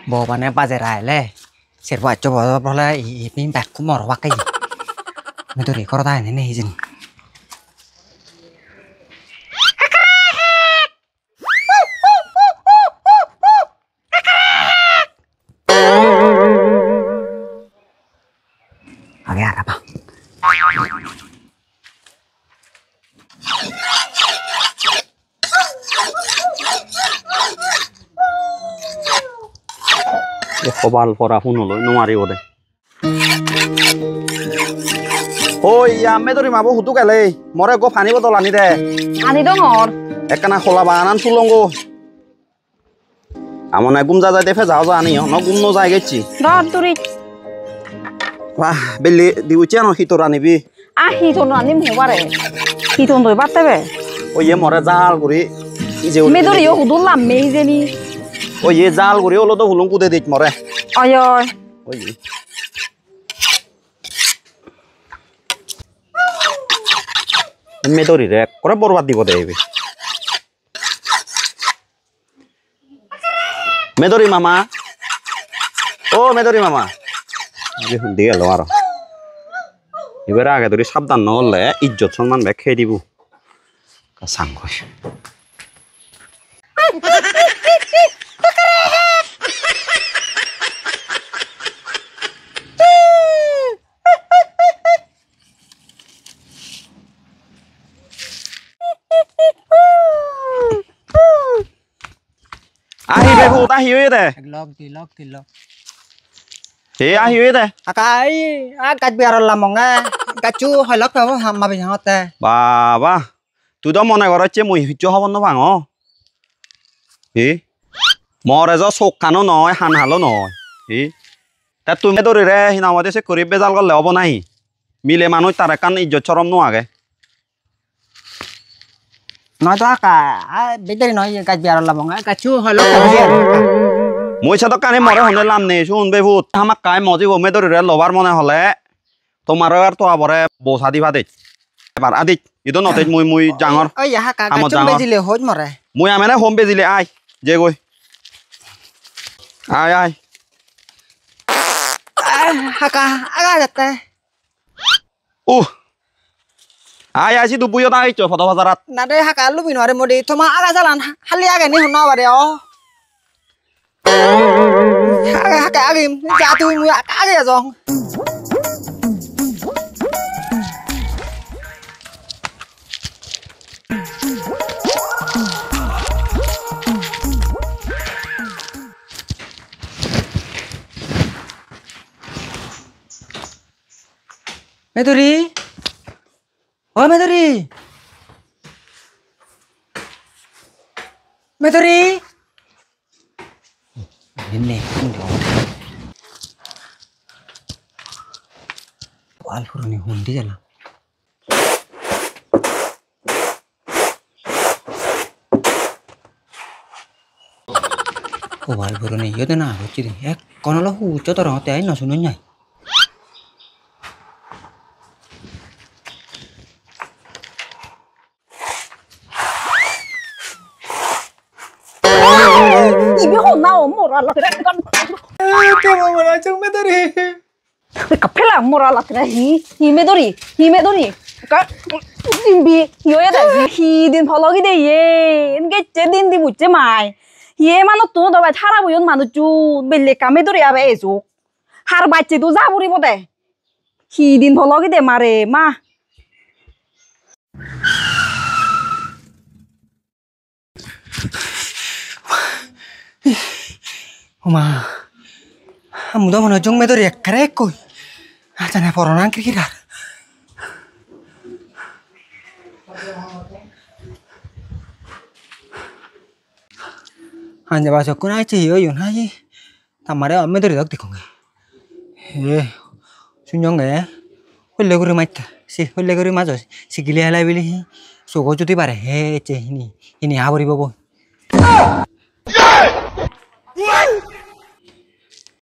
Bawaannya pajar le. Serba coba boleh ini tak kumor wakai. Itu di kota ini izin. Agak apa? Kobal pora hunolo nuari ode. Oi, ame dori mabo hutu kale. More go pani botol ani de. Ani dongor. Ekana khola banan sulongo. Amon agum za za defe যাও ani no gum no যায় গেছি। Dor turi. Wah, beli diucian no hitor ani bi. Ah hiton ani mobare. Hiton doi battebe. Oi ye more জাল গুরি। Me dori yo hudulla meizeni. Oi ye জাল গুরি হলো তো হুলুং কুদে দিত মরে। Oy oy. Oi. মেদরি রে করে বরবাদ দিব দেবে মেদরি মামা ও মেদরি মামা যে হুন্দি গেল আর এবারে আগে ধরে সাবধান না হলে ইজ্জত সম্মান ব্যাগ খেয়ে দিব সাঙ্গ ahi be bu ta hiu de Log. he ahi de Akai, akat biar lamonga. Kacu halak apa hama bisangote. বাবা তুই তো মনে করছে মুই হিচ্ছ হব না ভাঙ হি মরে যা চোখ কানো নয় হান হালো নয় হি তা তুমি ধরে রে হিনা আমাদের সে করি বেজাল করলে হব নাই মিলে মানুষ তার কান ইজ্জত চরম নো আগে Nói to cả, bây giờ nói cái biar lamonga. Kacu halak apa? মুই সাথে কানে মরে হনে লাম নেই শুন বেভূত আমাক কাই মজি বমে ধরে রে লবার মনে হলে তোমার আর তো আবরে বসা দিবা দে এবার আদিত ইদো নতে মুই জাঙর Oh ya kak, Amo kacu jangan. bezile hoj more. মুই আমেনে হোম বেজিলে আই যে গই আই আই Haka, agak jate. আই আইছি দুপুইও তা আইছো photo বাজারাত Nade haka lu binore modi. Thoma agak jalan. Hali agak ni hunna bare oh. Haka agim, jatuh mu agak ya jong. Meduri. Oh Meduri. Meduri. Ini Alfur nih hundi jalan. Oh Alfur nih yo tena lucu deh. Kono lo hucu orang teh aja nasununya. Ibi honna moral la kira kan. Kamu mana cung Meduri? Kapela moral la kira hi me dori. Ka imbi yo ya da hi din phologi de ye. Enke je din di buche mai. Ye mano tu da bai thara buyon manu chu belle ka me dori abe ezo. Har bacche tu jaburi bode. Hi din phologi de mare ma. Oma, mudah mana cung Meduri kerek koi. Jangan poronan kira. Hanya bahasa kuna aja yun aja. Tamare Meduri dak dikong. Sunyong ya. Hulle guri mata. Hulle guri mazo. Si gili halai bili. Sogo cuti pare. Ini abori bobo.